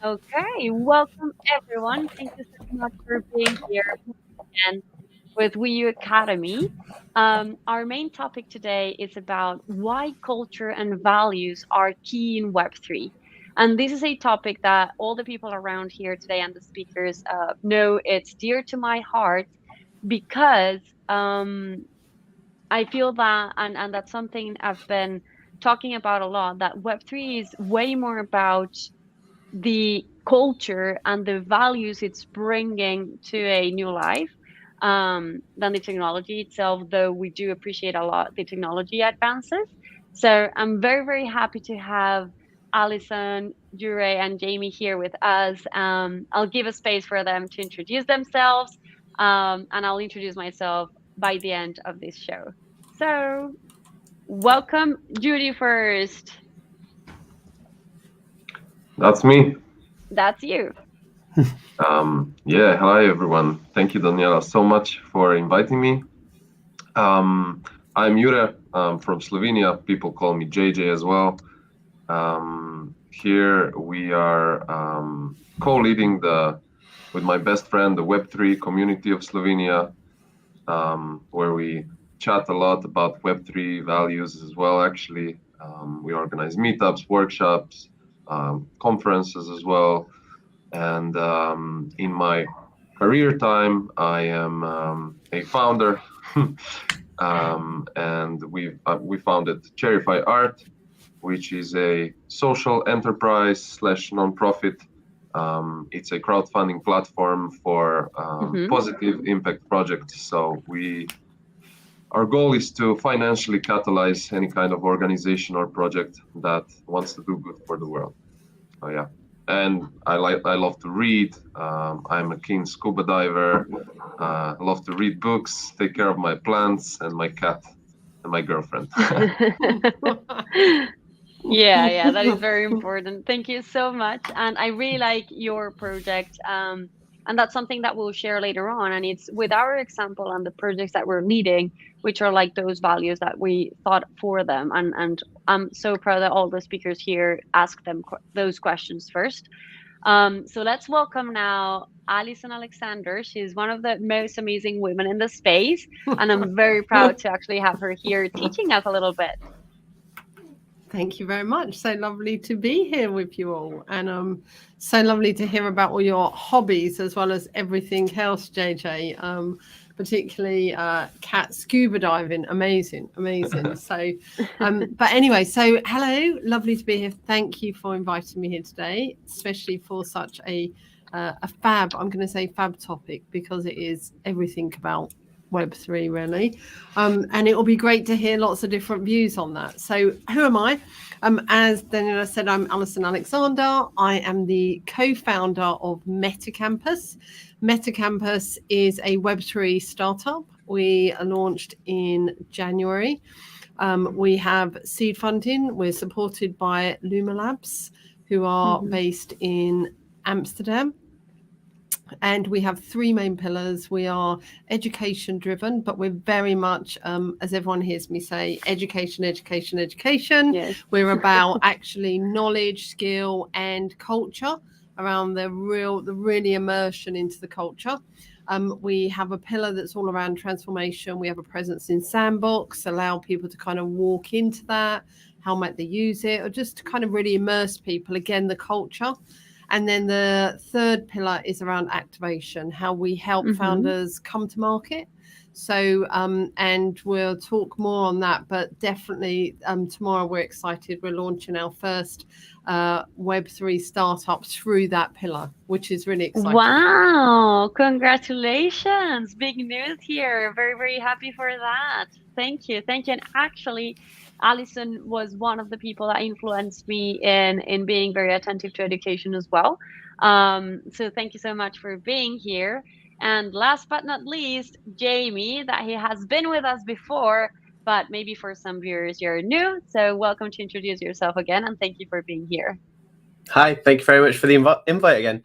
Okay, welcome everyone. Thank you so much for being here again with WEYU Academy. Our main topic today is about why culture and values are key in Web3. And this is a topic that all the people around here today and the speakers know it's dear to my heart because I feel that, and that's something I've been talking about a lot, that Web3 is way more about the culture and the values it's bringing to a new life than the technology itself, though we do appreciate a lot the technology advances. So I'm very, very happy to have Alison, Jure, and Jamie here with us. I'll give a space for them to introduce themselves, and I'll introduce myself by the end of this show. So, welcome, Judy, first. That's me. That's you. Yeah, hi everyone. Thank you, Daniela, so much for inviting me. I'm Jure from Slovenia. People call me JJ as well. Here we are co-leading with my best friend, the Web3 community of Slovenia, where we chat a lot about Web3 values as well, actually. We organize meetups, workshops, conferences as well. And in my career time, I am a founder, and we founded Cherify Art, which is a social enterprise slash nonprofit. It's a crowdfunding platform for positive impact projects. So our goal is to financially catalyze any kind of organization or project that wants to do good for the world. So yeah. And I love to read. I'm a keen scuba diver. I love to read books, take care of my plants and my cat and my girlfriend. Yeah, that is very important. Thank you so much. And I really like your project. And that's something that we'll share later on. And it's with our example and the projects that we're leading, which are like those values that we thought for them. And I'm so proud that all the speakers here ask them those questions first. So let's welcome now Alison Alexander. She's one of the most amazing women in the space. And I'm very proud to actually have her here teaching us a little bit. Thank you very much. So lovely to be here with you all. And so lovely to hear about all your hobbies as well as everything else, JJ. Particularly cat scuba diving. Amazing. So, but anyway, so hello, lovely to be here. Thank you for inviting me here today, especially for such a fab, I'm going to say fab topic, because it is everything about Web3 really, and it will be great to hear lots of different views on that. So who am I? As Daniela said, I'm Alison Alexander. I am the co-founder of Metacampus. Metacampus is a Web3 startup. We launched in January. We have seed funding. We're supported by Luma Labs, who are based in Amsterdam. And we have three main pillars. We are education driven, but we're very much, as everyone hears me say, education. Yes. We're about actually knowledge, skill, and culture around the really immersion into the culture. We have a pillar that's all around transformation. We have a presence in Sandbox, allow people to kind of walk into that. How might they use it? Or just to kind of really immerse people, again, the culture. And then the third pillar is around activation, how we help founders come to market. So, and we'll talk more on that, but definitely tomorrow we're excited. We're launching our first Web3 startup through that pillar, which is really exciting. Wow, congratulations. Big news here. Very, very happy for that. Thank you. And actually, Alison was one of the people that influenced me in being very attentive to education as well. So thank you so much for being here. And last but not least, Jamie, that he has been with us before, but maybe for some viewers you're new. So welcome to introduce yourself again, and thank you for being here. Hi, thank you very much for the invite again.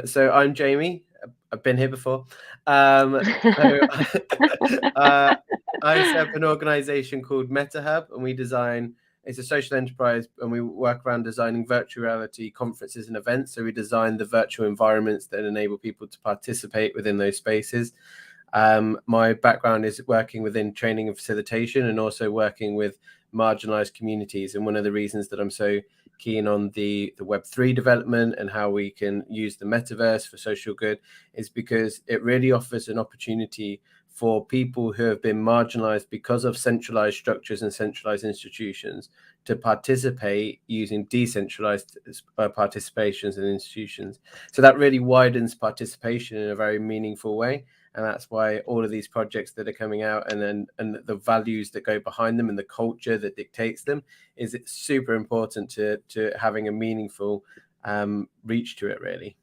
So I'm Jamie. I've been here before. I set up an organization called MetaHub, and we design It's a social enterprise, and we work around designing virtual reality conferences and events. So we design the virtual environments that enable people to participate within those spaces. My background is working within training and facilitation, and also working with marginalized communities. And one of the reasons that I'm so keen on the Web3 development and how we can use the Metaverse for social good is because it really offers an opportunity for people who have been marginalized because of centralized structures and centralized institutions to participate using decentralized participations and institutions. So that really widens participation in a very meaningful way. And that's why all of these projects that are coming out and the values that go behind them and the culture that dictates them is super important to having a meaningful reach to it, really.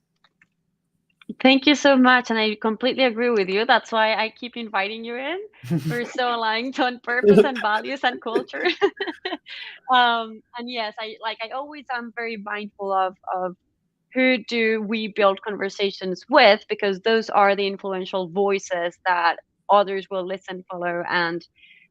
Thank you so much. And I completely agree with you. That's why I keep inviting you in. We're so aligned on purpose and values and culture. And yes, I always am very mindful of who do we build conversations with, because those are the influential voices that others will listen, follow, and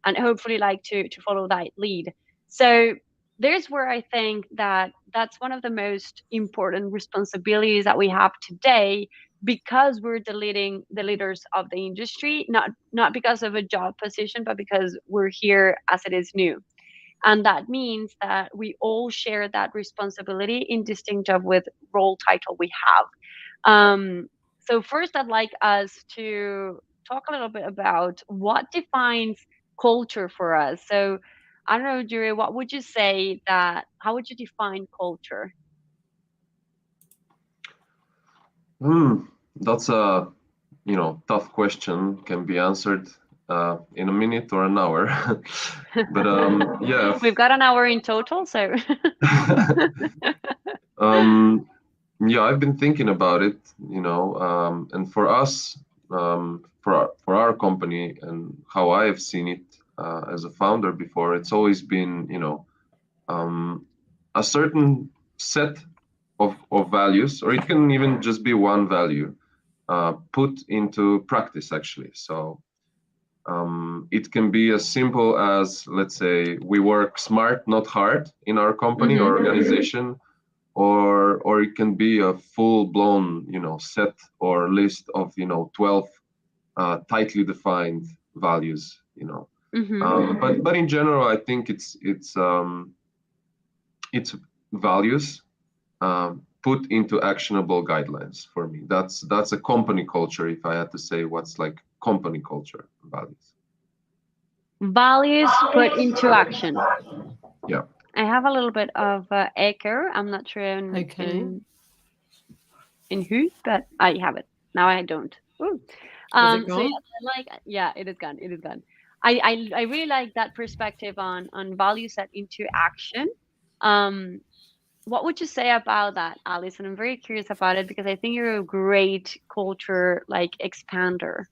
hopefully like to follow that lead. So there's where I think that that's one of the most important responsibilities that we have today, because we're the leaders of the industry, not because of a job position, but because we're here as it is new. And that means that we all share that responsibility indistinct of with role title we have. So first, I'd like us to talk a little bit about what defines culture for us. So I don't know, Jure, what would you say how would you define culture? That's a tough question. Can be answered in a minute or an hour. But yeah, we've got an hour in total, so yeah, I've been thinking about it, and for us, for our company, and how I have seen it as a founder before, it's always been a certain set of values, or it can even just be one value put into practice, actually. So it can be as simple as, let's say, we work smart, not hard in our company or organization, or it can be a full-blown, set or list of 12 tightly defined values, but in general, I think it's values put into actionable guidelines. For me, that's a company culture. If I had to say what's like company culture values put into action. Yeah, I have a little bit of echo. I'm not sure in who, but I have it now. I don't. Ooh. So yeah, it is gone. It is gone. I really like that perspective on value set into action. What would you say about that, Alison? I'm very curious about it, because I think you're a great culture expander.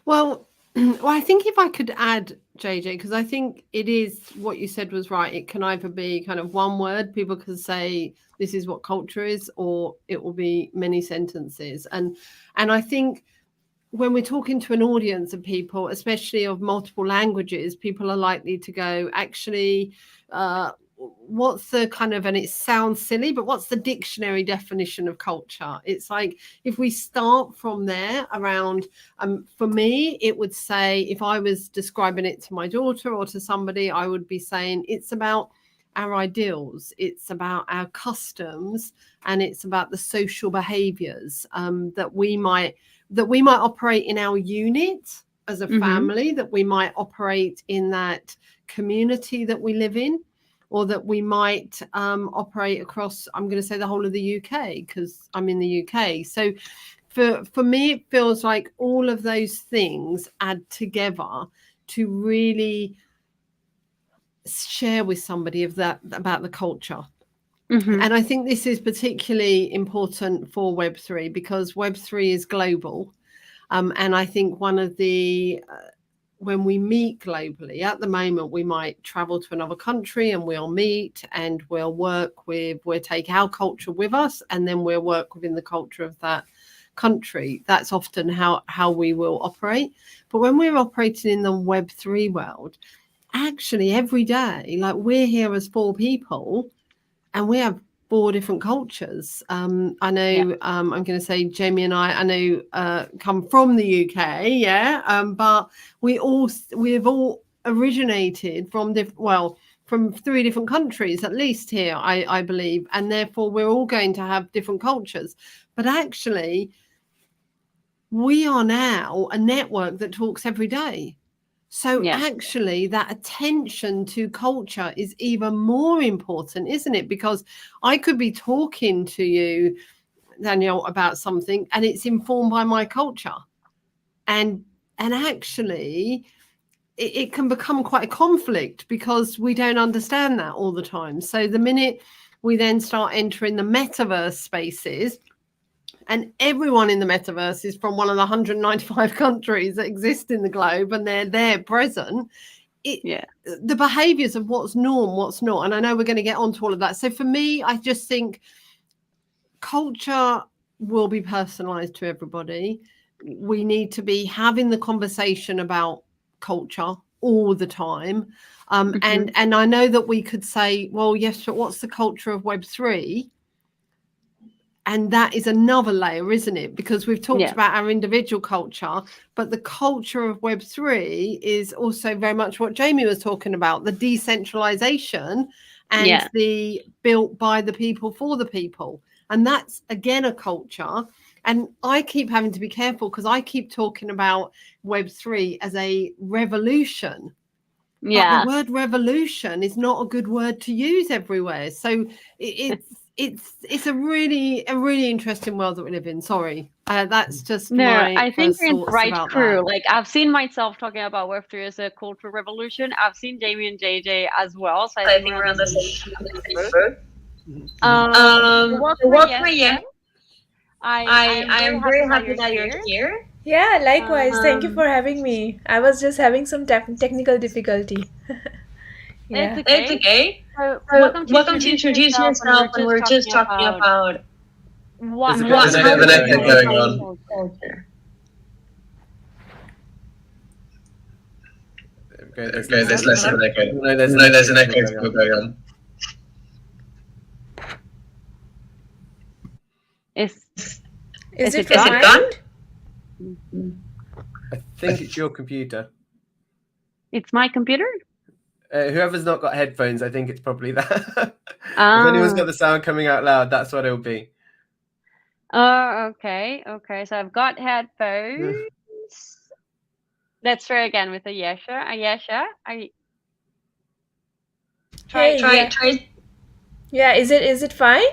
Well, I think if I could add, JJ, because I think it is what you said was right. It can either be kind of one word, people can say this is what culture is, or it will be many sentences. And I think when we're talking to an audience of people, especially of multiple languages, people are likely to go, actually, what's the kind of, and it sounds silly, but what's the dictionary definition of culture? It's like, if we start from there around, for me, it would say, if I was describing it to my daughter or to somebody, I would be saying it's about our ideals, it's about our customs, and it's about the social behaviors that we might operate in our unit as a family, that we might operate in that community that we live in, or that we might operate across, I'm going to say, the whole of the UK, because I'm in the UK. So for me, it feels like all of those things add together to really share with somebody about the culture. And I think this is particularly important for Web3, because Web3 is global. And I think one of the when we meet globally, at the moment, we might travel to another country and we'll meet and we'll take our culture with us, and then we'll work within the culture of that country. That's often how we will operate. But when we're operating in the Web3 world, actually every day, like we're here as 4 people and we have 4 different cultures. I know I'm going to say Jamie and I know come from the UK, but we've all originated from from 3 different countries at least here, I believe, and therefore we're all going to have different cultures. But actually, we are now a network that talks every day. So actually, that attention to culture is even more important, isn't it? Because I could be talking to you, Danielle, about something and it's informed by my culture. And actually, it can become quite a conflict because we don't understand that all the time. So the minute we then start entering the metaverse spaces, and everyone in the metaverse is from one of the 195 countries that exist in the globe, and they're there present. The behaviors of what's norm, what's not. And I know we're going to get onto all of that. So for me, I just think culture will be personalized to everybody. We need to be having the conversation about culture all the time. And I know that we could say, well, yes, but what's the culture of Web3? And that is another layer, isn't it? Because we've talked about our individual culture, but the culture of Web3 is also very much what Jamie was talking about, the decentralization and the built by the people for the people. And that's, again, a culture. And I keep having to be careful because I keep talking about Web3 as a revolution. But the word revolution is not a good word to use everywhere. So it's a really interesting world that we live in. Sorry, that's just my I think you're in the right crew. That. Like, I've seen myself talking about Web3 as a cultural revolution. I've seen Jamie and JJ as well. So I think we're on the same boat. I'm very happy that you're here. Yeah, likewise. Thank you for having me. I was just having some technical difficulty. It's okay. So welcome to introduce yourself, and we're just talking about what's going on. Okay, there's less of an echo. No, there's an echo still going on. Is it done? I think it's your computer. It's my computer? Whoever's not got headphones, I think it's probably that. If anyone's got the sound coming out loud, that's what it'll be. Okay. So I've got headphones. Let's try again with Ayesha. Try. Yeah, is it fine?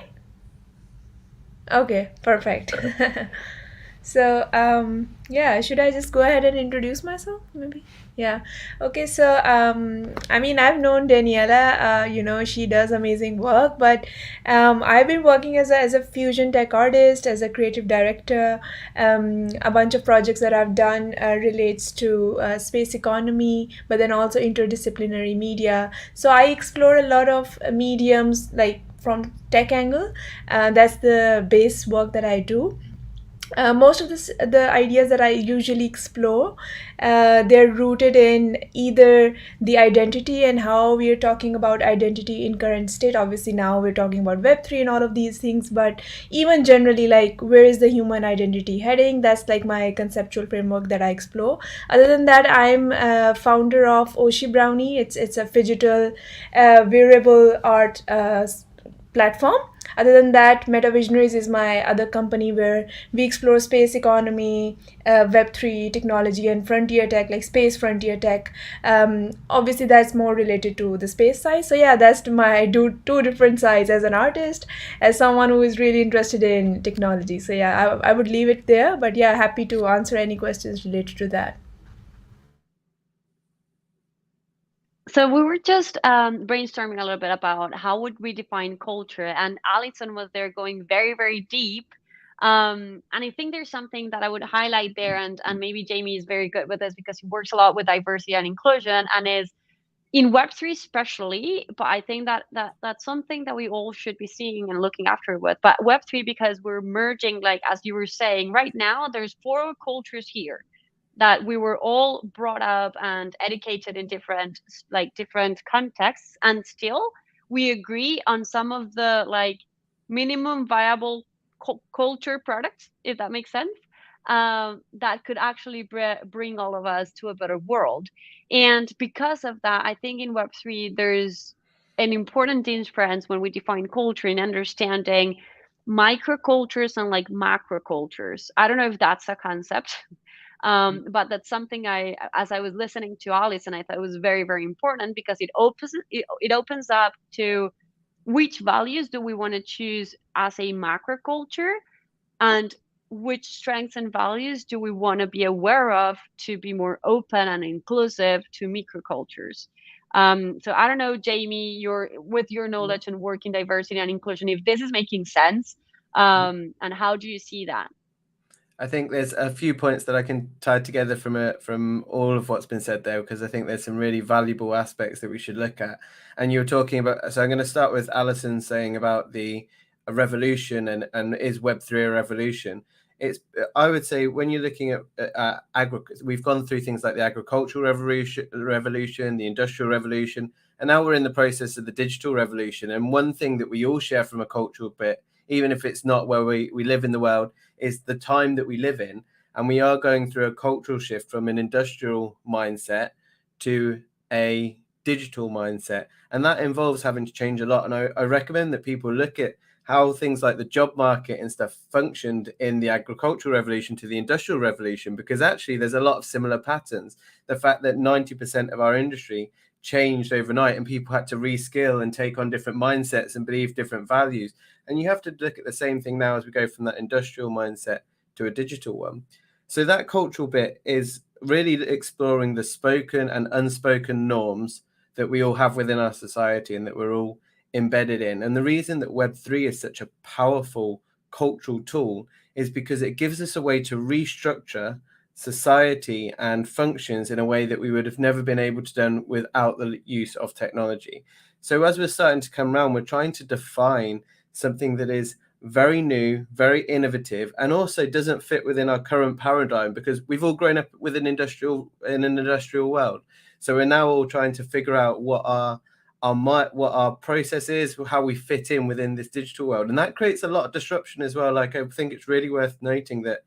Okay, perfect. So, should I just go ahead and introduce myself, maybe? Yeah. Okay, so, I've known Daniela, she does amazing work, but I've been working as a fusion tech artist, as a creative director. A bunch of projects that I've done relates to space economy, but then also interdisciplinary media. So I explore a lot of mediums, like from tech angle. That's the base work that I do. Most of the ideas that I usually explore, they're rooted in either the identity and how we are talking about identity in current state. Obviously now we're talking about Web3 and all of these things, but even generally, like, where is the human identity heading? That's like my conceptual framework that I explore. Other than that, I'm a founder of Oshi Brownie. It's a phygital wearable art platform. Other than that, Visionaries is my other company where we explore space economy, Web3 technology, and frontier tech, like space frontier tech. Obviously, that's more related to the space side. So yeah, that's my two different sides, as an artist, as someone who is really interested in technology. So yeah, I would leave it there. But yeah, happy to answer any questions related to that. So we were just brainstorming a little bit about how would we define culture, and Alison was there going very, very deep. And I think there's something that I would highlight there, and maybe Jamie is very good with this because he works a lot with diversity and inclusion, and is in Web3 especially. But I think that's something that we all should be seeing and looking after with. But Web3, because we're merging, like as you were saying, right now there's 4 cultures here. that we were all brought up and educated in different contexts, and still we agree on some of the like minimum viable culture products, if that makes sense, that could actually bring all of us to a better world. And because of that, I think in Web3 there's an important difference when we define culture in understanding microcultures and like macrocultures. I don't know if that's a concept, but that's something as I was listening to Alison, I thought it was very, very important, because it opens up to which values do we want to choose as a macroculture, and which strengths and values do we want to be aware of to be more open and inclusive to microcultures. So I don't know, Jamie, with your knowledge and work in diversity and inclusion, if this is making sense, and how do you see that? I think there's a few points that I can tie together from all of what's been said there, because I think there's some really valuable aspects that we should look at. And you were talking about, so I'm going to start with Alison saying about a revolution and is Web3 a revolution? I would say when you're looking at we've gone through things like the agricultural revolution, the industrial revolution, and now we're in the process of the digital revolution. And one thing that we all share from a cultural bit, even if it's not where we live in the world, is the time that we live in. And we are going through a cultural shift from an industrial mindset to a digital mindset. And that involves having to change a lot. And I recommend that people look at how things like the job market and stuff functioned in the agricultural revolution to the industrial revolution, because actually there's a lot of similar patterns. The fact that 90% of our industry changed overnight and people had to reskill and take on different mindsets and believe different values. And you have to look at the same thing now as we go from that industrial mindset to a digital one. So that cultural bit is really exploring the spoken and unspoken norms that we all have within our society and that we're all embedded in. And the reason that Web3 is such a powerful cultural tool is because it gives us a way to restructure society and functions in a way that we would have never been able to do without the use of technology. So as we're starting to come around, we're trying to define something that is very new, very innovative, and also doesn't fit within our current paradigm, because we've all grown up in an industrial world. So we're now all trying to figure out what our process is, how we fit in within this digital world. And that creates a lot of disruption as well. Like, I think it's really worth noting that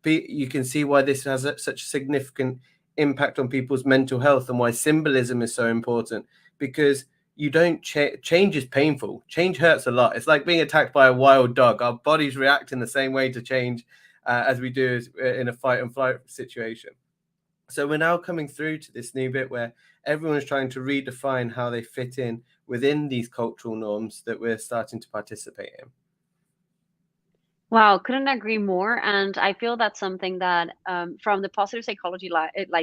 you can see why this has such a significant impact on people's mental health and why symbolism is so important, because you don't change is painful. Change hurts a lot. It's like being attacked by a wild dog. Our bodies react in the same way to change as we do in a fight and flight situation. So we're now coming through to this new bit where everyone's trying to redefine how they fit in within these cultural norms that we're starting to participate in. Wow, couldn't agree more. And I feel that's something that from the positive psychology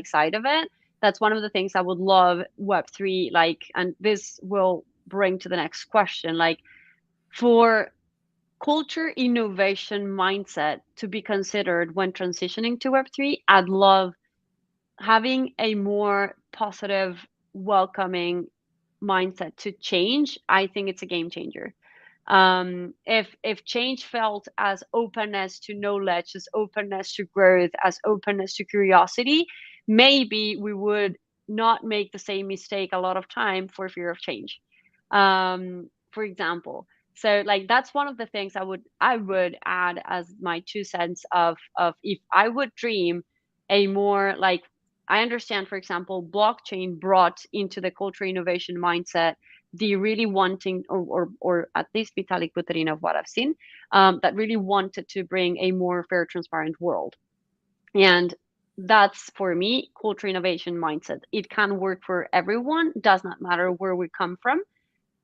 side of it, that's one of the things I would love Web3, and this will bring to the next question, for culture innovation mindset to be considered when transitioning to Web3, I'd love having a more positive, welcoming mindset to change. I think it's a game changer. If change felt as openness to knowledge, as openness to growth, as openness to curiosity, maybe we would not make the same mistake a lot of time for fear of change. For example, so that's one of the things I would add as my 2 cents of if I would dream a more I understand, for example, blockchain brought into the culture innovation mindset the really wanting, or at least Vitalik Buterin of what I've seen, that really wanted to bring a more fair, transparent world. And that's, for me, culture innovation mindset. It can work for everyone, does not matter where we come from.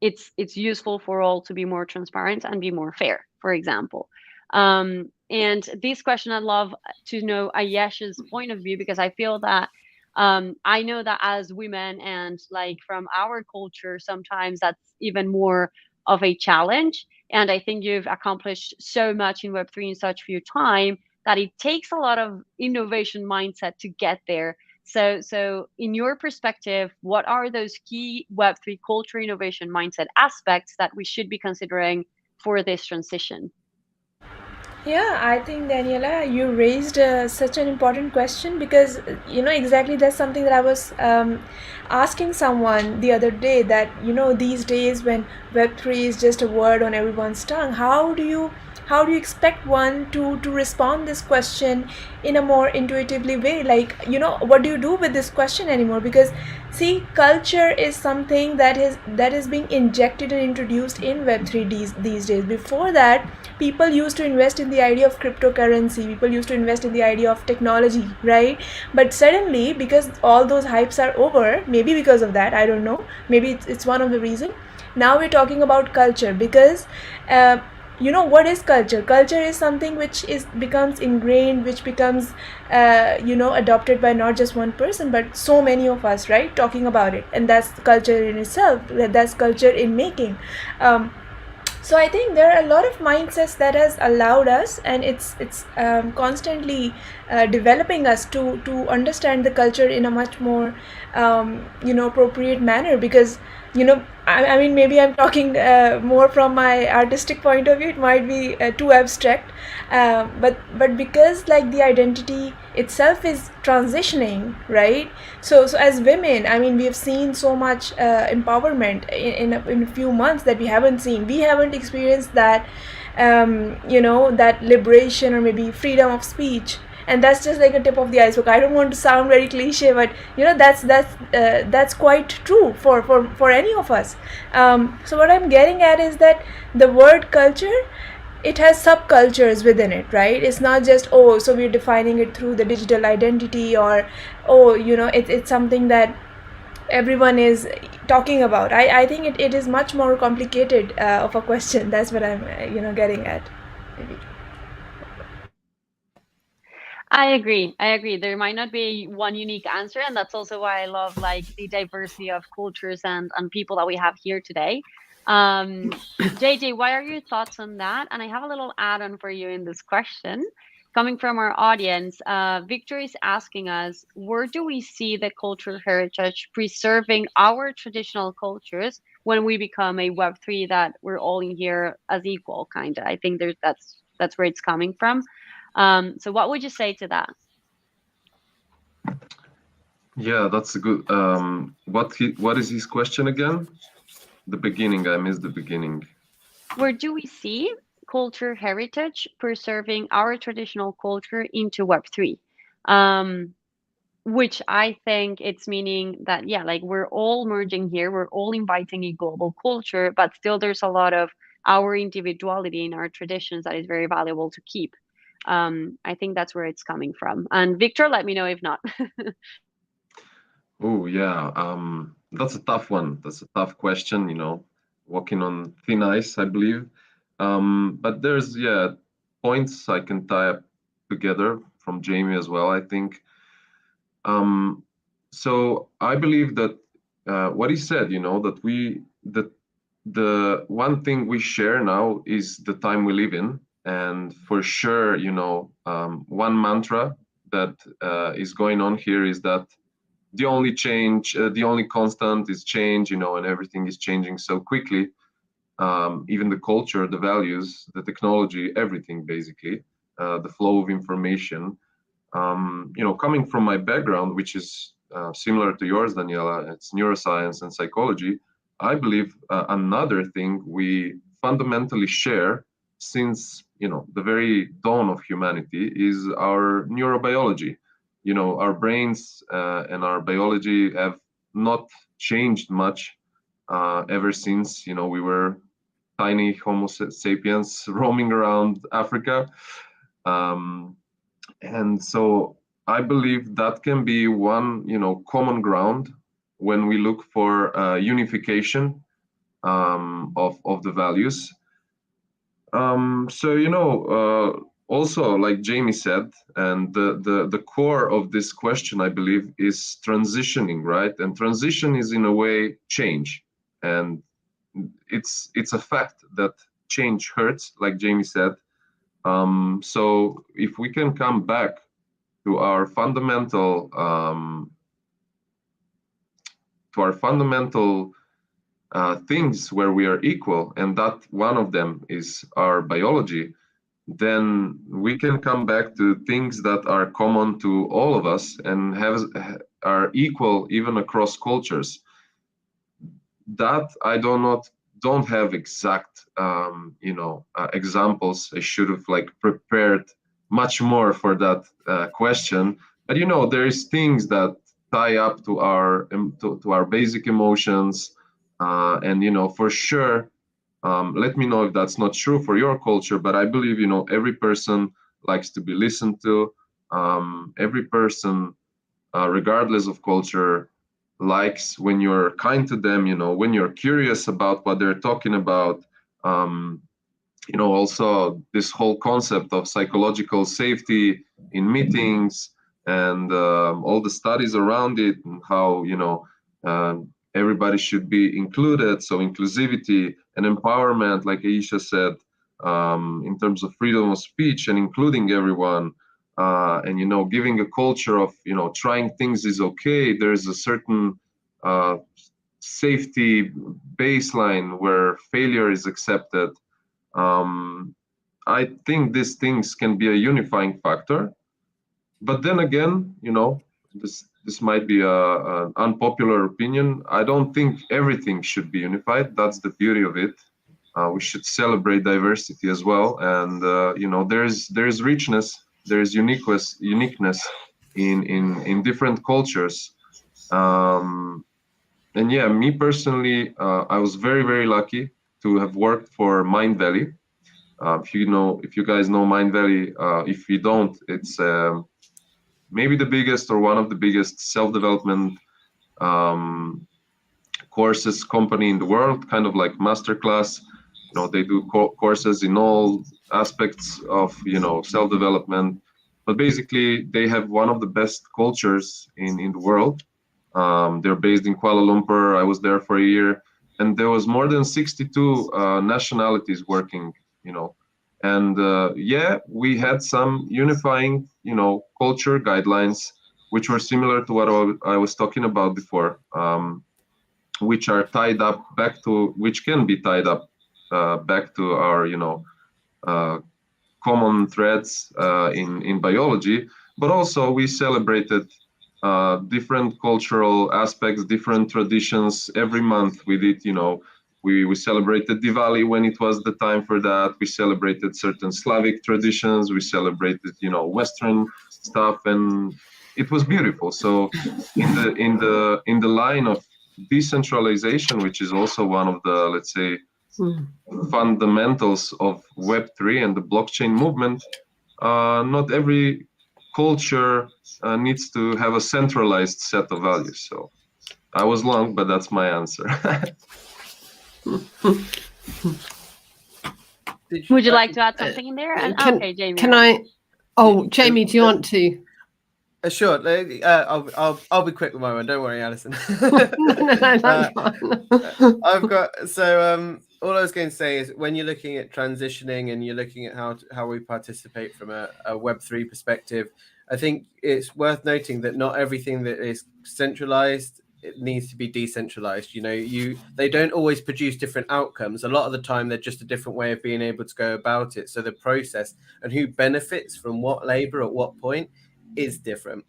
It's useful for all to be more transparent and be more fair, for example. And this question, I'd love to know Ayesh's point of view, because I feel that I know that as women and from our culture, sometimes that's even more of a challenge. And I think you've accomplished so much in Web3 in such few time that it takes a lot of innovation mindset to get there. So in your perspective, what are those key Web3 culture innovation mindset aspects that we should be considering for this transition? Yeah, I think Daniela, you raised such an important question because exactly that's something that I was asking someone the other day, that these days when Web3 is just a word on everyone's tongue, how do you expect one to respond this question in a more intuitively way? Like, what do you do with this question anymore? Because see, culture is something that is being injected and introduced in Web3 these days. Before that, people used to invest in the idea of cryptocurrency, people used to invest in the idea of technology, right? But suddenly, because all those hypes are over, maybe because of that, I don't know, maybe it's one of the reason, now we're talking about culture. Because what is culture? Culture is something which is becomes ingrained, which becomes adopted by not just one person but so many of us, right, talking about it. And that's culture in itself, that's culture in making. So I think there are a lot of mindsets that has allowed us, and it's constantly developing us to understand the culture in a much more appropriate manner. Because I mean, maybe I'm talking more from my artistic point of view, it might be too abstract, but because like the identity itself is transitioning, right? So as women, I mean, we have seen so much empowerment in a few months that we haven't experienced that that liberation or maybe freedom of speech. And that's just like a tip of the iceberg. I don't want to sound very cliche, but that's quite true for any of us. So what I'm getting at is that the word culture, it has subcultures within it, right? It's not just, oh, so we're defining it through the digital identity, or oh, it's something that everyone is talking about. I think it is much more complicated of a question. That's what I'm getting at, maybe. I agree. I agree. There might not be one unique answer, and that's also why I love like the diversity of cultures and people that we have here today. JJ, what are your thoughts on that? And I have a little add-on for you in this question. Coming from our audience, Victor is asking us, where do we see the cultural heritage preserving our traditional cultures when we become a Web3 that we're all in here as equal, kind of? I think that's where it's coming from. So what would you say to that? Yeah, that's a good. What is his question again? The beginning. I missed the beginning. Where do we see culture heritage preserving our traditional culture into Web3? Which I think it's meaning that, yeah, like we're all merging here, we're all inviting a global culture, but still there's a lot of our individuality in our traditions that is very valuable to keep. I think that's where it's coming from. And Victor, let me know if not. Oh yeah, that's a tough one. That's a tough question. Walking on thin ice, I believe. But there's points I can tie up together from Jamie as well, I think. So I believe that what he said, that the one thing we share now is the time we live in, and for sure, one mantra that is going on here is that the only change, the only constant is change, and everything is changing so quickly. Even the culture, the values, the technology, everything basically, the flow of information. Coming from my background, which is similar to yours, Daniela, it's neuroscience and psychology. I believe another thing we fundamentally share since the very dawn of humanity is our neurobiology. Our brains and our biology have not changed much ever since we were tiny Homo sapiens roaming around Africa. And so I believe that can be one, common ground when we look for unification of the values. Also, like Jamie said, and the core of this question, I believe, is transitioning, right? And transition is in a way change, and it's a fact that change hurts, like Jamie said. So if we can come back to our fundamental things where we are equal, and that one of them is our biology, then we can come back to things that are common to all of us and are equal even across cultures. That I don't have exact examples. I should have prepared much more for that question. But there's things that tie up to our basic emotions, and for sure. Let me know if that's not true for your culture, but I believe every person likes to be listened to. Every person, regardless of culture, likes when you're kind to them, when you're curious about what they're talking about. Also this whole concept of psychological safety in meetings and all the studies around it, and how everybody should be included. So inclusivity and empowerment, like Aisha said, in terms of freedom of speech and including everyone. And giving a culture of trying things is okay. There's a certain safety baseline where failure is accepted. I think these things can be a unifying factor. But then again, this might be an unpopular opinion. I don't think everything should be unified. That's the beauty of it. We should celebrate diversity as well. And there's richness, there's uniqueness in different cultures. And yeah, me personally, I was very, very lucky to have worked for Mindvalley. If you guys know Mindvalley, if you don't, it's maybe the biggest or one of the biggest self-development courses company in the world, kind of like masterclass. They do courses in all aspects of self-development, but basically they have one of the best cultures in the world. They're based in Kuala Lumpur. I was there for a year, and there was more than 62 nationalities working, and yeah, we had some unifying, culture guidelines, which were similar to what I was talking about before, which are tied up which can be tied up back to our, common threads in biology. But also we celebrated different cultural aspects, different traditions. Every month we did, we celebrated Diwali when it was the time for that. We celebrated certain Slavic traditions. We celebrated, Western stuff, and it was beautiful. So in the line of decentralization, which is also one of the, let's say, fundamentals of Web3 and the blockchain movement, not every culture needs to have a centralized set of values. So I was long, but that's my answer. Would you like to add something in there? Okay, Jamie. Can I? Oh, Jamie, do you want to? Sure. I'll be quick with my one. Don't worry, Alison. No, that's fine. I've got all I was going to say is when you're looking at transitioning and you're looking at how we participate from a Web3 perspective, I think it's worth noting that not everything that is centralized, it needs to be decentralized. They don't always produce different outcomes. A lot of the time, they're just a different way of being able to go about it. So the process and who benefits from what labor at what point is different.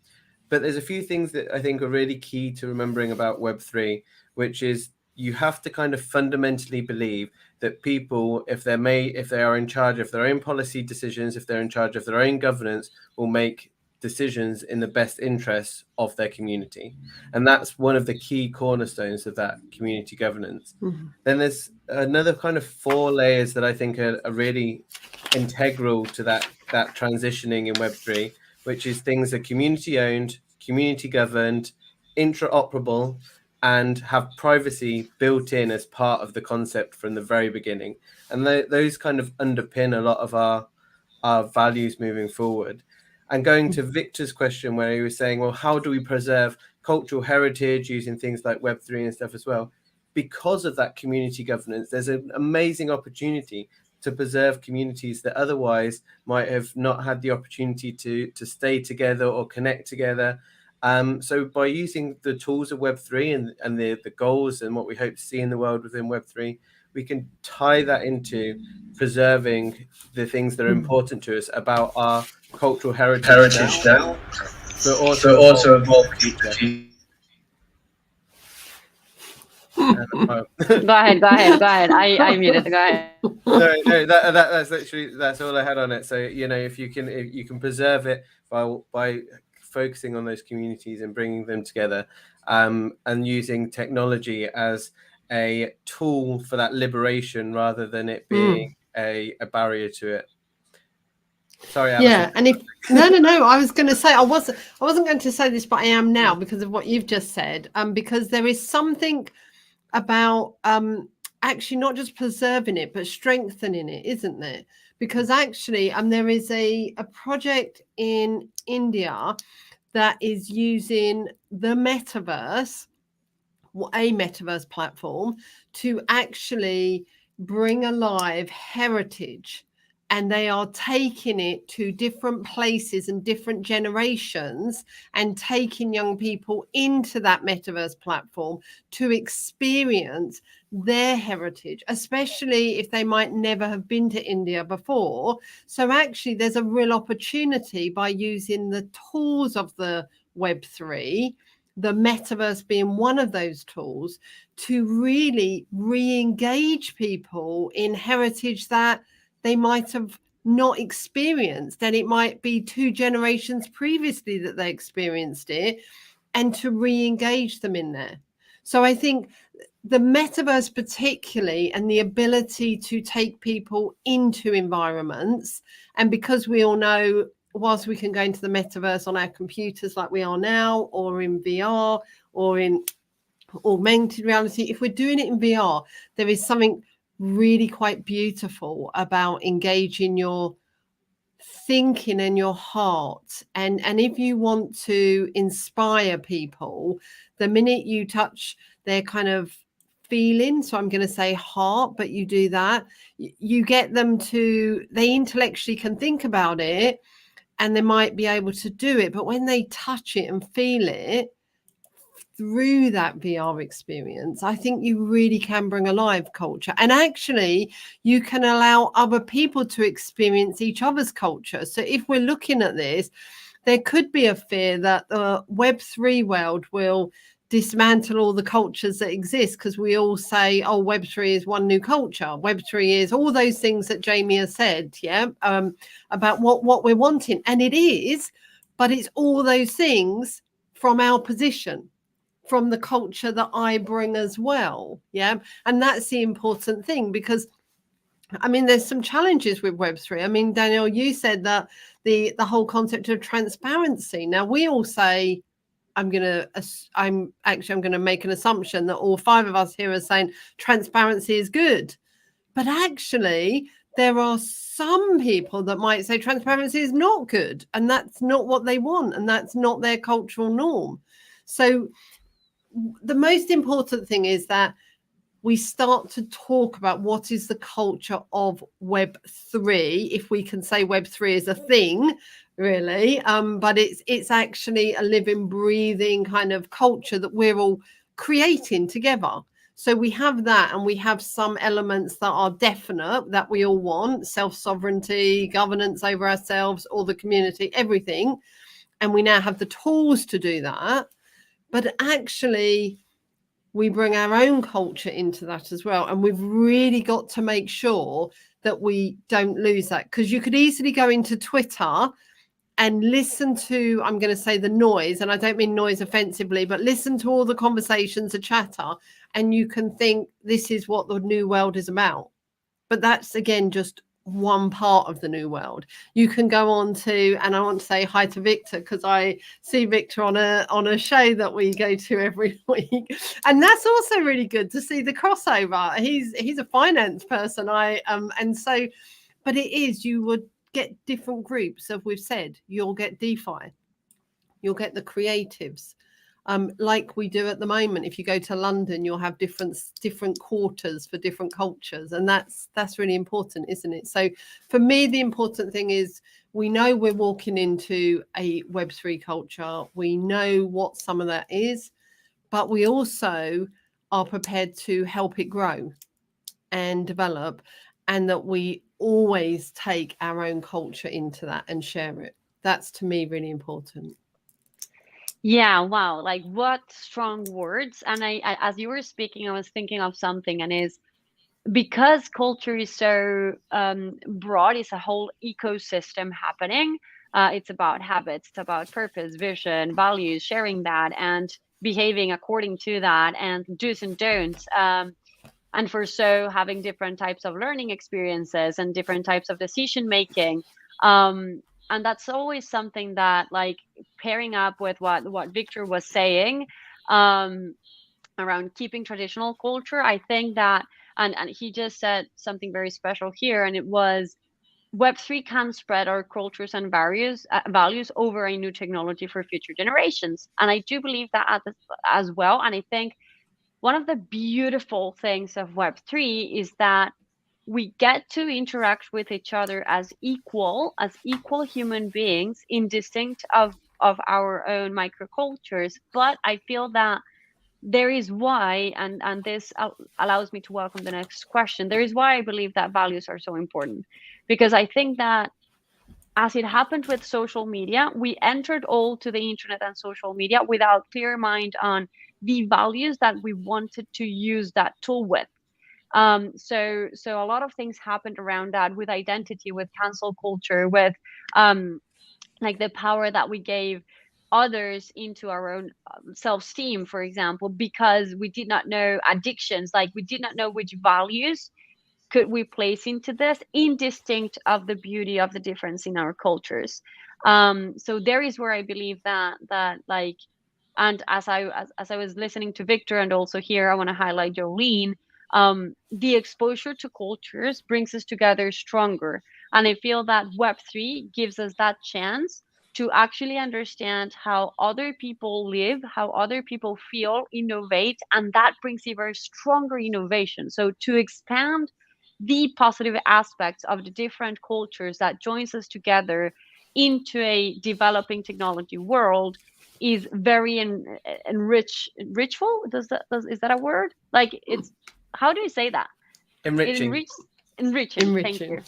But there's a few things that I think are really key to remembering about Web3, which is you have to kind of fundamentally believe that people, if they are in charge of their own policy decisions, if they're in charge of their own governance, will make decisions in the best interests of their community. And that's one of the key cornerstones of that community governance. Mm-hmm. Then there's another kind of 4 layers that I think are really integral to that transitioning in Web3, which is things that are community owned, community governed, interoperable, and have privacy built in as part of the concept from the very beginning. And those kind of underpin a lot of our values moving forward. And going to Victor's question, where he was saying, well, how do we preserve cultural heritage using things like Web3 and stuff as well? Because of that community governance, there's an amazing opportunity to preserve communities that otherwise might have not had the opportunity to stay together or connect together. So by using the tools of Web3 and the goals and what we hope to see in the world within Web3, we can tie that into preserving the things that are important to us about our cultural heritage now, but also evolve the future. Go ahead. I muted. Go ahead. No, that's literally, that's all I had on it. So, you know, if you can preserve it by focusing on those communities and bringing them together, and using technology as a tool for that liberation rather than it being a barrier to it. Sorry, Alison. Yeah, and if no, I was going to say I wasn't going to say this, but I am now because of what you've just said. Because there is something about actually not just preserving it but strengthening it, isn't there? Because actually there is a project in India that is using the metaverse, a metaverse platform, to actually bring alive heritage, and they are taking it to different places and different generations and taking young people into that metaverse platform to experience their heritage, especially if they might never have been to India before. So actually there's a real opportunity by using the tools of the Web3, the metaverse being one of those tools, to really re-engage people in heritage that they might have not experienced, and it might be 2 generations previously that they experienced it, and to re-engage them in there. So I think the metaverse particularly, and the ability to take people into environments, and because we all know, whilst we can go into the metaverse on our computers like we are now, or in VR, or in augmented reality, if we're doing it in VR, there is something really quite beautiful about engaging your thinking and your heart. And if you want to inspire people, the minute you touch their kind of feeling, so I'm going to say heart, but you do that, you get them to, they intellectually can think about it and they might be able to do it, but when they touch it and feel it through that VR experience, I think you really can bring alive culture. And actually, you can allow other people to experience each other's culture. So if we're looking at this, there could be a fear that the Web3 world will dismantle all the cultures that exist, because we all say, oh, Web3 is one new culture. Web3 is all those things that Jamie has said, about what we're wanting. And it is, but it's all those things from our position, from the culture that I bring as well. And that's the important thing, because I mean, there's some challenges with Web3. I mean, Danielle, you said that the whole concept of transparency. Now, we all say, I'm going to make an assumption that all 5 of us here are saying transparency is good. But actually, there are some people that might say transparency is not good, and that's not what they want, and that's not their cultural norm. So the most important thing is that we start to talk about what is the culture of Web3, if we can say Web3 is a thing, really, but it's actually a living, breathing kind of culture that we're all creating together. So we have that, and we have some elements that are definite that we all want: self-sovereignty, governance over ourselves, or the community, everything. And we now have the tools to do that. But actually, we bring our own culture into that as well. And we've really got to make sure that we don't lose that, because you could easily go into Twitter and listen to, I'm going to say, the noise, and I don't mean noise offensively, but listen to all the conversations, the chatter, and you can think this is what the new world is about. But that's, again, just one part of the new world. You can go on to, and I want to say hi to Victor, because I see Victor on a show that we go to every week, and that's also really good to see the crossover. He's a finance person, and so, but it is, you would get different groups. As we've said, you'll get DeFi, you'll get the creatives, like we do at the moment. If you go to London, you'll have different quarters for different cultures, and that's really important, isn't it? So for me, the important thing is, we know we're walking into a Web3 culture. We know what some of that is, but we also are prepared to help it grow. and develop, and that we always take our own culture into that and share it. That's to me really important. Yeah, wow, like what strong words. And as you were speaking, I was thinking of something, and is because culture is so broad, it's a whole ecosystem happening. It's about habits, it's about purpose, vision, values, sharing that, and behaving according to that, and do's and don'ts. And for so having different types of learning experiences and different types of decision making. And that's always something that, like, pairing up with what Victor was saying, around keeping traditional culture, I think that, and he just said something very special here, and it was Web3 can spread our cultures and values over a new technology for future generations. And I do believe that as well. And I think one of the beautiful things of Web3 is that we get to interact with each other as equal human beings, in distinct of our own microcultures. But I feel that there is why, and this allows me to welcome the next question. There is why I believe that values are so important, because I think that, as it happened with social media, we entered all to the internet and social media without clear mind on the values that we wanted to use that tool with. So a lot of things happened around that, with identity, with cancel culture, with like the power that we gave others into our own self-esteem, for example, because we did not know addictions, like we did not know which values could we place into this, indistinct of the beauty of the difference in our cultures. So there is where I believe that like, and as I was listening to Victor, and also here I want to highlight Jolene, the exposure to cultures brings us together stronger. And I feel that Web3 gives us that chance to actually understand how other people live, how other people feel, innovate, and that brings even stronger innovation. So to expand the positive aspects of the different cultures that joins us together into a developing technology world is very enrichful. Is that a word? Like, it's, how do you say that? Enriching. Enriching. Thank you.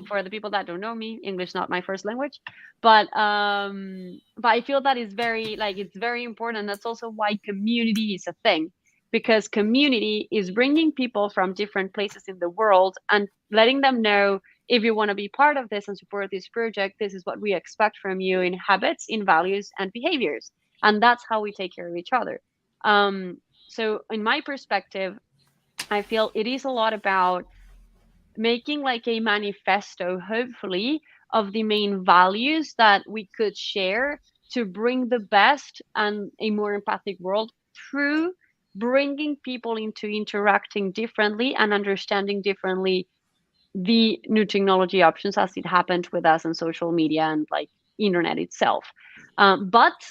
For the people that don't know me, English not my first language, but I feel that is very, like, it's very important. That's also why community is a thing, because community is bringing people from different places in the world and letting them know, if you want to be part of this and support this project, this is what we expect from you in habits, in values, and behaviors. And that's how we take care of each other. So in my perspective, I feel it is a lot about making like a manifesto, hopefully, of the main values that we could share to bring the best and a more empathic world through bringing people into interacting differently and understanding differently the new technology options, as it happened with us on social media and like internet itself, but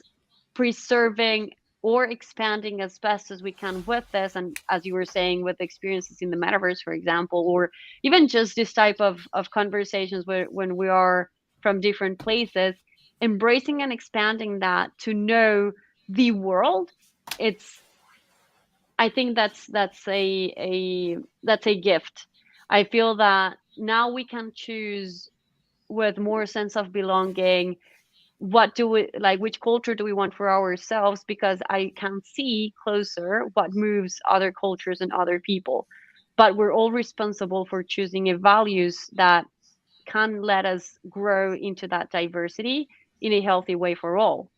preserving or expanding as best as we can with this. And as you were saying, with experiences in the metaverse, for example, or even just this type of conversations where when we are from different places, embracing and expanding that to know the world, I think that's a gift. I feel that now we can choose with more sense of belonging, what do we like, which culture do we want for ourselves, because I can see closer what moves other cultures and other people. But we're all responsible for choosing a values that can let us grow into that diversity in a healthy way for all.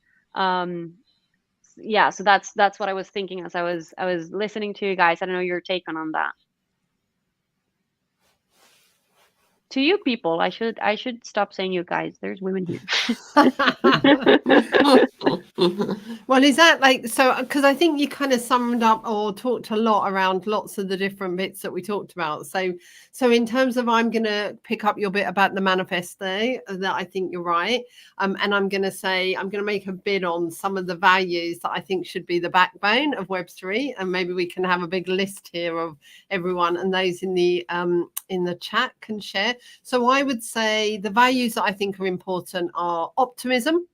Yeah, so that's what I was thinking as I was listening to you guys. I don't know your take on that. To you people, I should stop saying you guys. There's women here. Well, is that like, so, because I think you kind of summed up or talked a lot around lots of the different bits that we talked about. So in terms of, I'm going to pick up your bit about the manifesto, that I think you're right. And I'm going to make a bid on some of the values that I think should be the backbone of Web3. And maybe we can have a big list here of everyone, and those in the chat can share. So I would say the values that I think are important are optimism,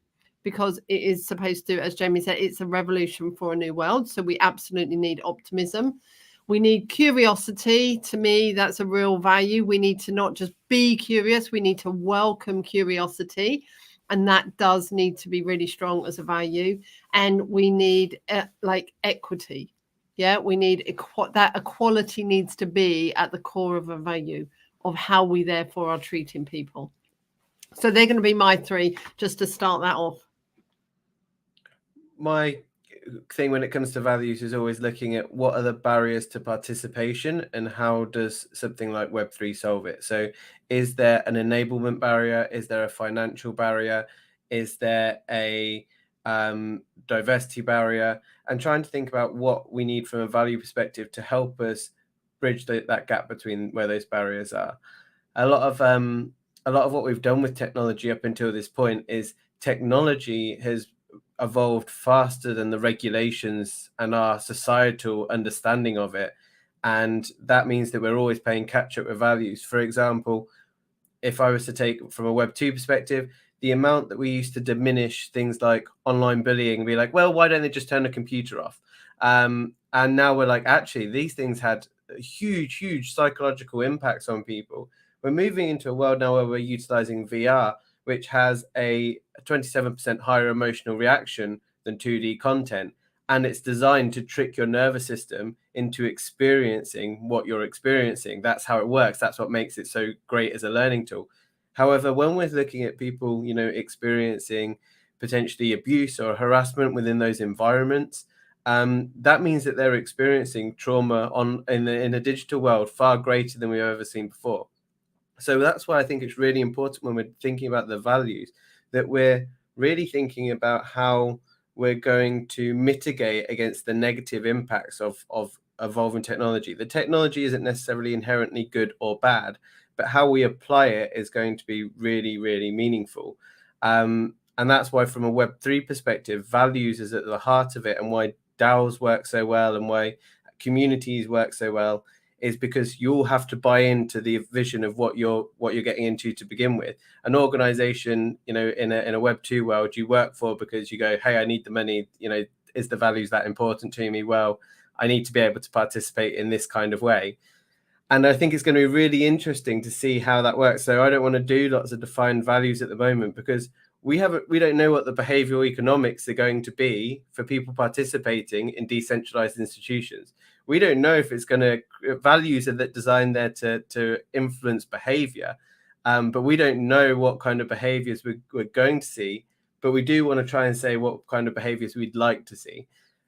because it is supposed to, as Jamie said, it's a revolution for a new world. So we absolutely need optimism. We need curiosity. To me, that's a real value. We need to not just be curious, we need to welcome curiosity. And that does need to be really strong as a value. And we need like equity. Yeah, we need that equality needs to be at the core of a value of how we therefore are treating people. So they're going to be my three, just to start that off. My thing when it comes to values is always looking at what are the barriers to participation and how does something like Web3 solve it. So is there an enablement barrier? Is there a financial barrier? Is there a diversity barrier? And trying to think about what we need from a value perspective to help us bridge that gap between where those barriers are. A lot of what we've done with technology up until this point is technology has evolved faster than the regulations and our societal understanding of it. And that means that we're always playing catch up with values. For example, if I was to take from a Web2 perspective, the amount that we used to diminish things like online bullying and be like, well, why don't they just turn the computer off? And now we're like, actually, these things had huge psychological impacts on people. We're moving into a world now where we're utilizing VR, which has a 27% higher emotional reaction than 2D content. And it's designed to trick your nervous system into experiencing what you're experiencing. That's how it works. That's what makes it so great as a learning tool. However, when we're looking at people, experiencing potentially abuse or harassment within those environments, that means that they're experiencing trauma in a digital world far greater than we've ever seen before. So that's why I think it's really important when we're thinking about the values that we're really thinking about how we're going to mitigate against the negative impacts of evolving technology. The technology isn't necessarily inherently good or bad, but how we apply it is going to be really, really meaningful. And that's why from a Web3 perspective, values is at the heart of it, and why DAOs work so well and why communities work so well is because you'll have to buy into the vision of what you're getting into to begin with. An organization, in a Web2 world, you work for because you go, hey, I need the money, is the values that important to me? Well, I need to be able to participate in this kind of way. And I think it's going to be really interesting to see how that works. So I don't want to do lots of defined values at the moment because we don't know what the behavioral economics are going to be for people participating in decentralized institutions. We don't know if it's going to values are that designed there to influence behavior, but we don't know what kind of behaviors we're going to see. But we do want to try and say what kind of behaviors we'd like to see.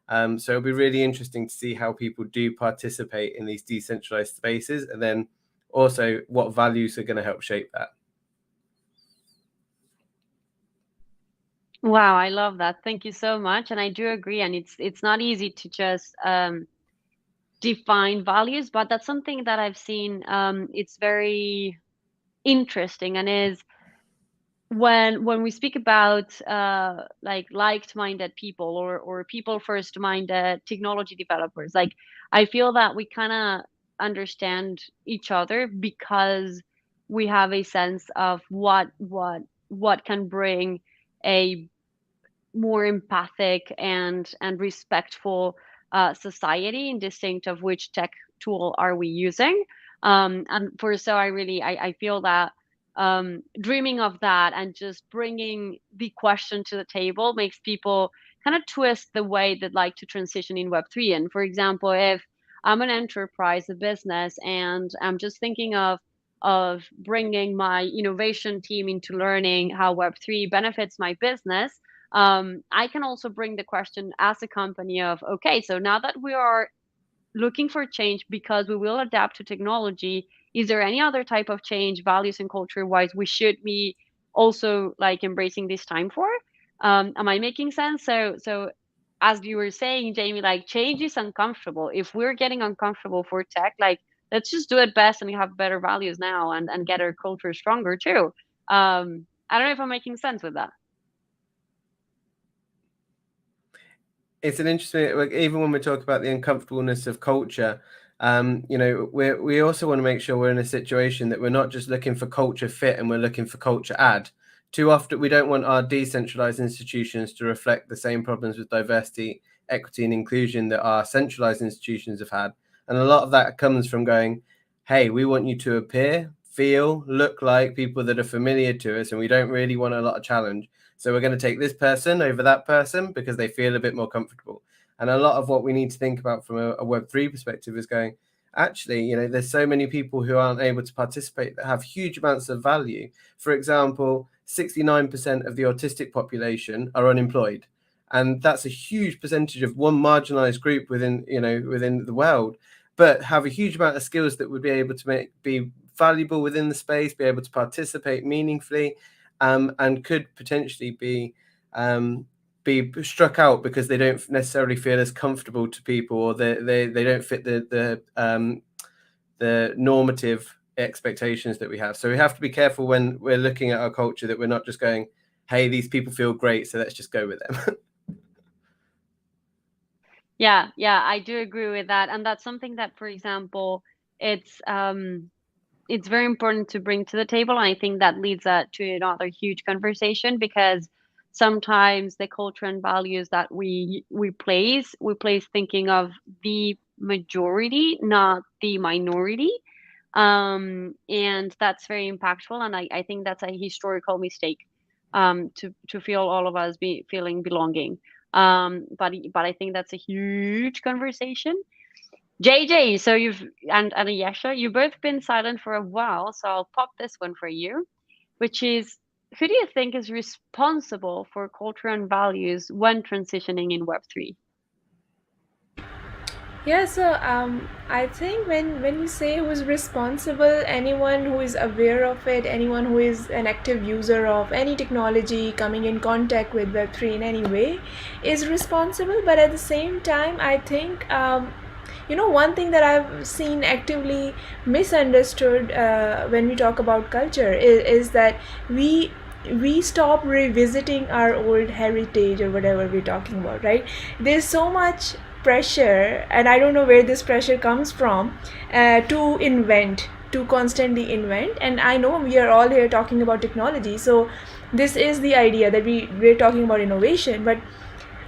So it'll be really interesting to see how people do participate in these decentralized spaces, and then also what values are going to help shape that. Wow, I love that. Thank you so much. And I do agree. And it's not easy to just define values, but that's something that I've seen. It's very interesting, and is when we speak about like-minded people or people first-minded technology developers. Like, I feel that we kind of understand each other because we have a sense of what can bring a more empathic and respectful society, indistinct of which tech tool are we using. And I feel that dreaming of that and just bringing the question to the table makes people kind of twist the way they'd like to transition in Web3. And for example, if I'm an enterprise, a business, and I'm just thinking of bringing my innovation team into learning how Web3 benefits my business, I can also bring the question as a company of, okay, so now that we are looking for change because we will adapt to technology, is there any other type of change, values and culture wise, we should be also like embracing this time for? Am I making sense? So as you were saying, Jamie, like, change is uncomfortable. If we're getting uncomfortable for tech, like, let's just do it best and have better values now and get our culture stronger too. I don't know if I'm making sense with that. It's an interesting, like, even when we talk about the uncomfortableness of culture, we also want to make sure we're in a situation that we're not just looking for culture fit and we're looking for culture add. Too often, we don't want our decentralized institutions to reflect the same problems with diversity, equity, and inclusion that our centralized institutions have had. And a lot of that comes from going, hey, we want you to appear, feel, look like people that are familiar to us, and we don't really want a lot of challenge. So we're going to take this person over that person because they feel a bit more comfortable. And a lot of what we need to think about from a Web3 perspective is going, actually, you know, there's so many people who aren't able to participate that have huge amounts of value. For example, 69% of the autistic population are unemployed. And that's a huge percentage of one marginalized group within, you know, within the world, but have a huge amount of skills that would be able to be valuable within the space, be able to participate meaningfully, and could potentially be struck out because they don't necessarily feel as comfortable to people, or they don't fit the normative expectations that we have. So we have to be careful when we're looking at our culture that we're not just going, hey, these people feel great, so let's just go with them. Yeah, I do agree with that. And that's something that, for example, it's very important to bring to the table. And I think that leads to another huge conversation, because sometimes the culture and values that we place thinking of the majority, not the minority. And that's very impactful. And I think that's a historical mistake, to feel all of us feeling belonging. But I think that's a huge conversation. JJ, so and Ayesha, you've both been silent for a while, so I'll pop this one for you, which is, who do you think is responsible for culture and values when transitioning in Web3? Yeah, so I think when you say who's responsible, anyone who is aware of it, anyone who is an active user of any technology, coming in contact with Web3 in any way, is responsible. But at the same time, I think one thing that I've seen actively misunderstood when we talk about culture is that we stop revisiting our old heritage or whatever we're talking about, right? There's so much pressure, and I don't know where this pressure comes from, to constantly invent. And I know we are all here talking about technology, so this is the idea that we're talking about innovation. But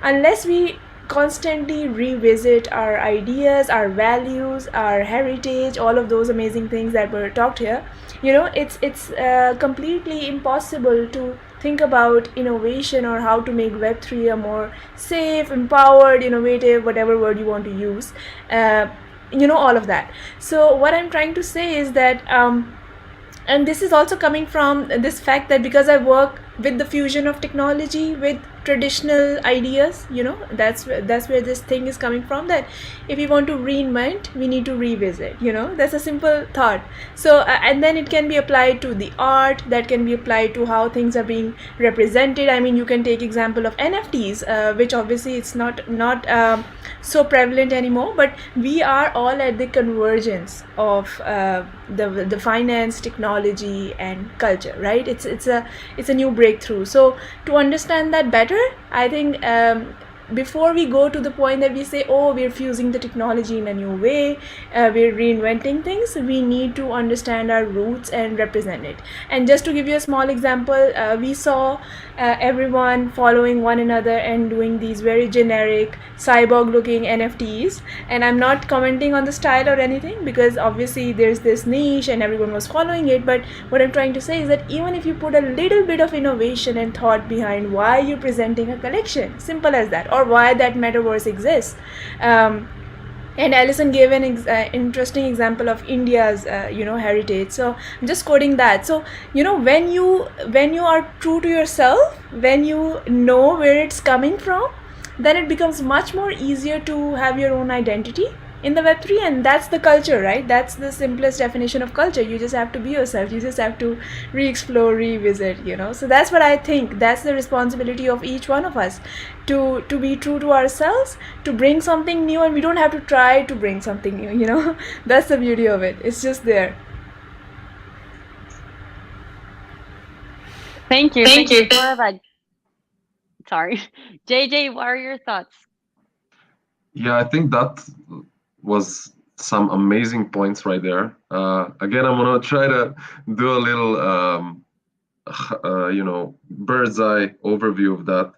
unless we constantly revisit our ideas, our values, our heritage, all of those amazing things that were talked here, it's completely impossible to think about innovation or how to make Web3 a more safe, empowered, innovative, whatever word you want to use, all of that. So what I'm trying to say is that and this is also coming from this fact that because I work with the fusion of technology with traditional ideas, that's where this thing is coming from, that if we want to reinvent, we need to revisit. That's a simple thought. So and then it can be applied to the art, that can be applied to how things are being represented. I mean, you can take example of NFTs, which obviously it's not so prevalent anymore, but we are all at the convergence of the finance, technology, and culture, right? It's a new breakthrough. So to understand that better, I think before we go to the point that we say, oh, we're fusing the technology in a new way, we're reinventing things, we need to understand our roots and represent it. And just to give you a small example, we saw everyone following one another and doing these very generic cyborg looking NFTs. And I'm not commenting on the style or anything, because obviously there's this niche and everyone was following it. But what I'm trying to say is that even if you put a little bit of innovation and thought behind why you're presenting a collection, simple as that, or why that metaverse exists. And Alison gave an interesting example of India's heritage. So I'm just quoting that. So when you are true to yourself, when you know where it's coming from, then it becomes much more easier to have your own identity in the Web3. And that's the culture, right? That's the simplest definition of culture. You just have to be yourself. You just have to re-explore, revisit, So that's what I think. That's the responsibility of each one of us, to be true to ourselves, to bring something new. And we don't have to try to bring something new, That's the beauty of it. It's just there. Thank you for that. Sorry. JJ, what are your thoughts? Yeah, I think that was some amazing points right there. Again, I'm gonna try to do a little, bird's eye overview of that.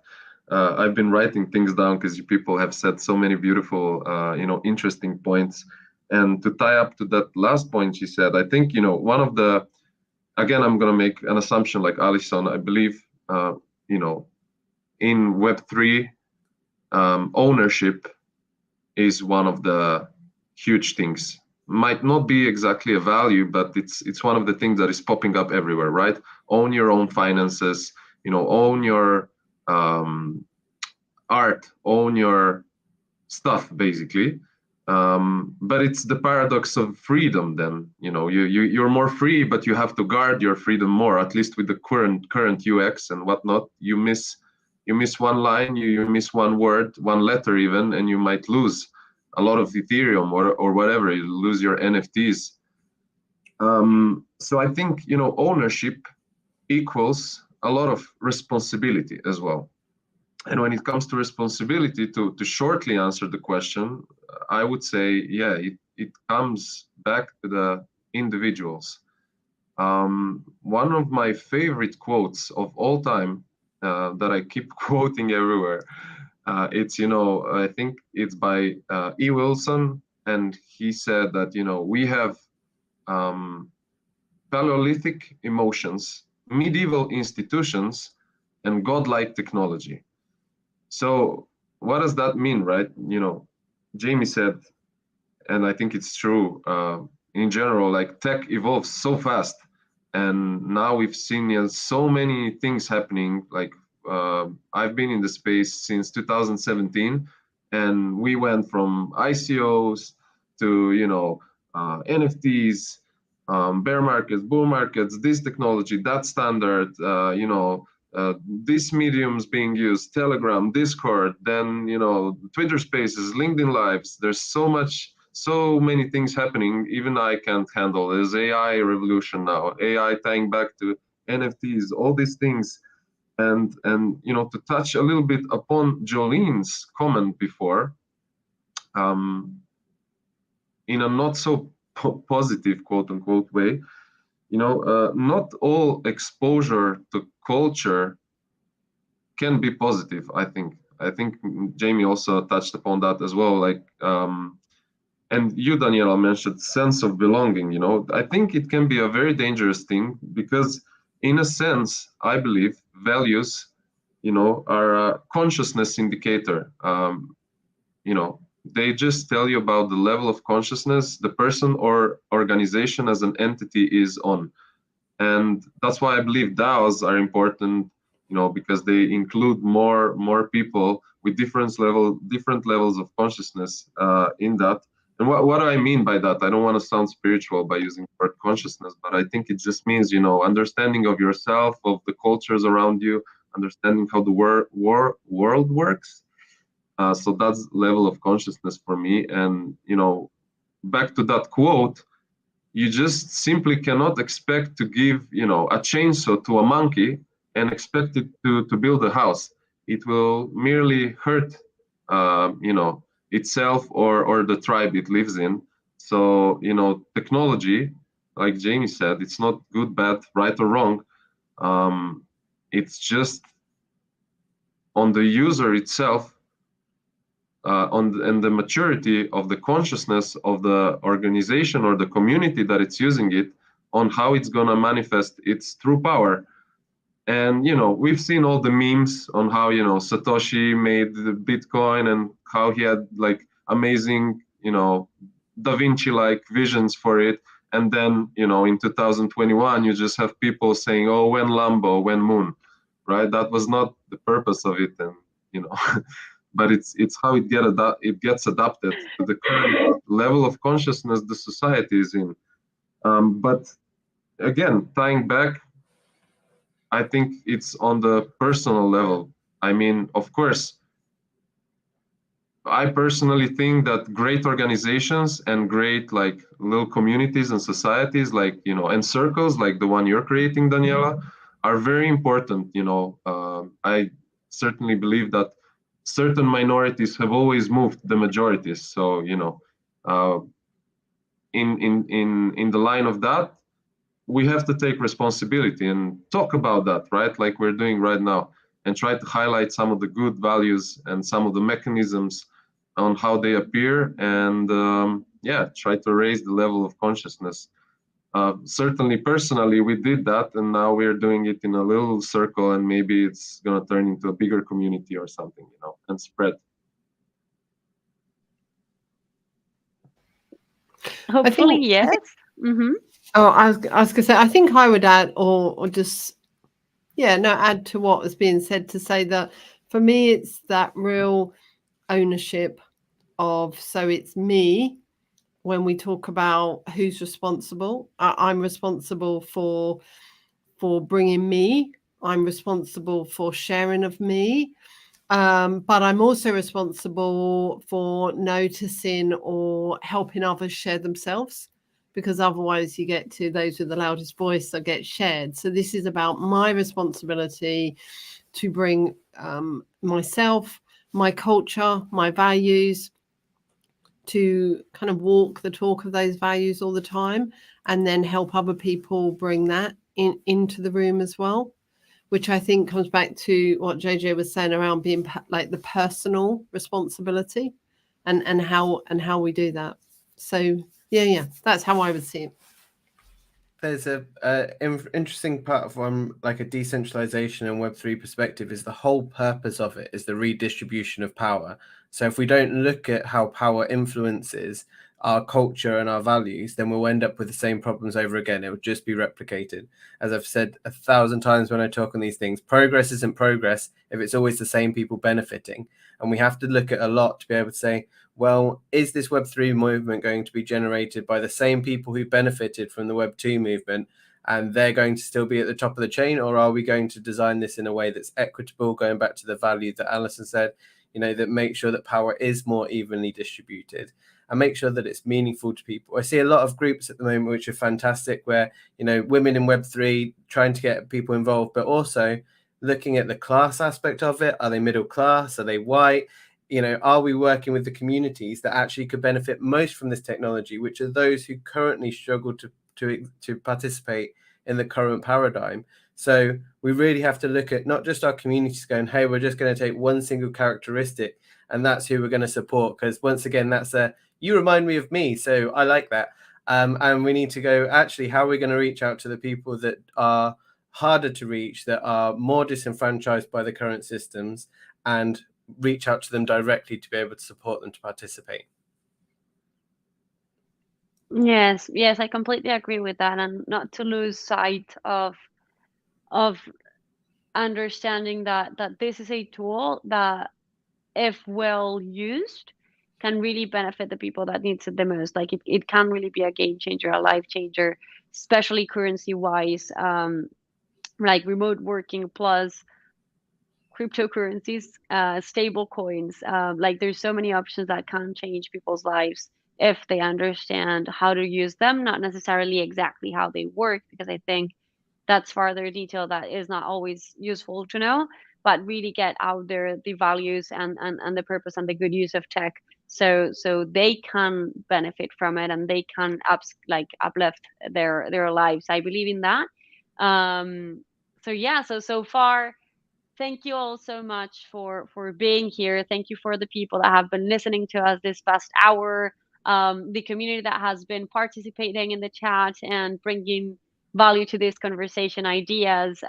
I've been writing things down because people have said so many beautiful, interesting points. And to tie up to that last point she said, I think, one of the, again, I'm going to make an assumption like Alison. I believe, in Web3, ownership is one of the huge things. Might not be exactly a value, but it's one of the things that is popping up everywhere, right? Own your own finances, own your art, own your stuff, basically. But it's the paradox of freedom. Then you're more free, but you have to guard your freedom more. At least with the current UX and whatnot, you miss one line, you miss one word, one letter even, and you might lose a lot of Ethereum or whatever. You lose your NFTs. So I think ownership equals a lot of responsibility as well. And when it comes to responsibility, to shortly answer the question, I would say, yeah, it comes back to the individuals. One of my favorite quotes of all time that I keep quoting everywhere, it's, I think it's by E. Wilson, and he said that, we have Paleolithic emotions, medieval institutions, and godlike technology. So what does that mean, right? Jamie said, and I think it's true, in general, like tech evolves so fast. And now we've seen so many things happening. Like I've been in the space since 2017, and we went from ICOs to, NFTs, bear markets, bull markets, this technology, that standard, these mediums being used, Telegram, Discord, then, Twitter Spaces, LinkedIn Lives. There's so many things happening, even I can't handle. There's AI revolution now, AI tying back to NFTs, all these things. And to touch a little bit upon Jolene's comment before, in a not so positive, quote unquote, way, not all exposure to culture can be positive. I think Jamie also touched upon that as well. Like, and you, Daniela, mentioned sense of belonging. I think it can be a very dangerous thing because, in a sense, I believe values, are a consciousness indicator. They just tell you about the level of consciousness the person or organization as an entity is on. And that's why I believe DAOs are important, because they include more people with different levels of consciousness in that. And what do I mean by that? I don't want to sound spiritual by using the word consciousness, but I think it just means, understanding of yourself, of the cultures around you, understanding how the world works. So that's level of consciousness for me. And, back to that quote, you just simply cannot expect to give, a chainsaw to a monkey and expect it to build a house. It will merely hurt, itself or the tribe it lives in. So, technology, like Jamie said, it's not good, bad, right or wrong. It's just on the user itself, and the maturity of the consciousness of the organization or the community that it's using it, on how it's going to manifest its true power. And we've seen all the memes on how Satoshi made the Bitcoin and how he had like amazing Da Vinci like visions for it, and then in 2021 you just have people saying, oh, when Lambo, when Moon, right? That was not the purpose of it. And but it's how it gets adapted to the current level of consciousness the society is in. But again, tying back, I think it's on the personal level. I mean, of course, I personally think that great organizations and great like little communities and societies, like and circles like the one you're creating, Daniela, are very important. I certainly believe that certain minorities have always moved the majorities. So in the line of that, we have to take responsibility and talk about that, right? Like we're doing right now, and try to highlight some of the good values and some of the mechanisms on how they appear, and yeah, try to raise the level of consciousness. Certainly personally we did that, and now we're doing it in a little circle, and maybe it's going to turn into a bigger community or something, you know, and spread. Hopefully, yes. Oh, I was gonna say, I think I would add, or just add to what was being said, to say that for me it's that real ownership of, so it's me. When we talk about who's responsible, I'm responsible for bringing me. I'm responsible for sharing of me, but I'm also responsible for noticing or helping others share themselves, because otherwise you get to those with the loudest voice that get shared. So this is about my responsibility to bring myself, my culture, my values, to kind of walk the talk of those values all the time, and then help other people bring that into the room as well, which I think comes back to what JJ was saying around being like the personal responsibility and how we do that. So yeah, that's how I would see it. There's a interesting part from like a decentralization and Web3 perspective, is the whole purpose of it is the redistribution of power. So if we don't look at how power influences our culture and our values, then we'll end up with the same problems over again. It will just be replicated. As I've said 1,000 times when I talk on these things, progress isn't progress if it's always the same people benefiting. And we have to look at a lot to be able to say, well, is this Web3 movement going to be generated by the same people who benefited from the Web2 movement, and they're going to still be at the top of the chain? Or are we going to design this in a way that's equitable, going back to the value that Alison said, you know, that make sure that power is more evenly distributed and make sure that it's meaningful to people? I see a lot of groups at the moment which are fantastic, where, you know, women in Web3 trying to get people involved, but also looking at the class aspect of it. Are they middle class? Are they white? You know, are we working with the communities that actually could benefit most from this technology, which are those who currently struggle to participate in the current paradigm? So we really have to look at not just our communities going, hey, we're just going to take one single characteristic and that's who we're going to support, because once again, that's you remind me of me, so I like that. And we need to go, actually, how are we going to reach out to the people that are harder to reach, that are more disenfranchised by the current systems, and reach out to them directly to be able to support them to participate? Yes, I completely agree with that, and not to lose sight of understanding that this is a tool that, if well used, can really benefit the people that needs it the most. Like it can really be a game changer, a life changer, especially currency wise, like remote working plus cryptocurrencies, stable coins. Like there's so many options that can change people's lives if they understand how to use them, not necessarily exactly how they work, because I think that's further detail that is not always useful to know, but really get out there the values and the purpose and the good use of tech, so they can benefit from it and they can uplift their lives. I believe in that. So far, thank you all so much for being here. Thank you for the people that have been listening to us this past hour, the community that has been participating in the chat and bringing value to this conversation, ideas,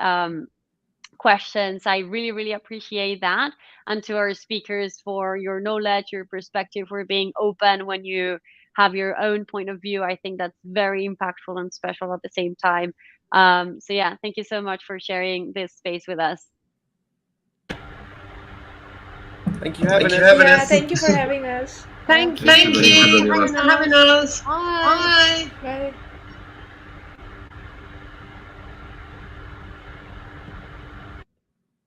questions. I really appreciate that. And to our speakers for your knowledge, your perspective, for being open when you have your own point of view. I think that's very impactful and special at the same time. Thank you so much for sharing this space with us. Thank you for having us. Yeah, thank you for having us. Thank you. Thank you. Thanks for having us. Bye. Bye. Bye.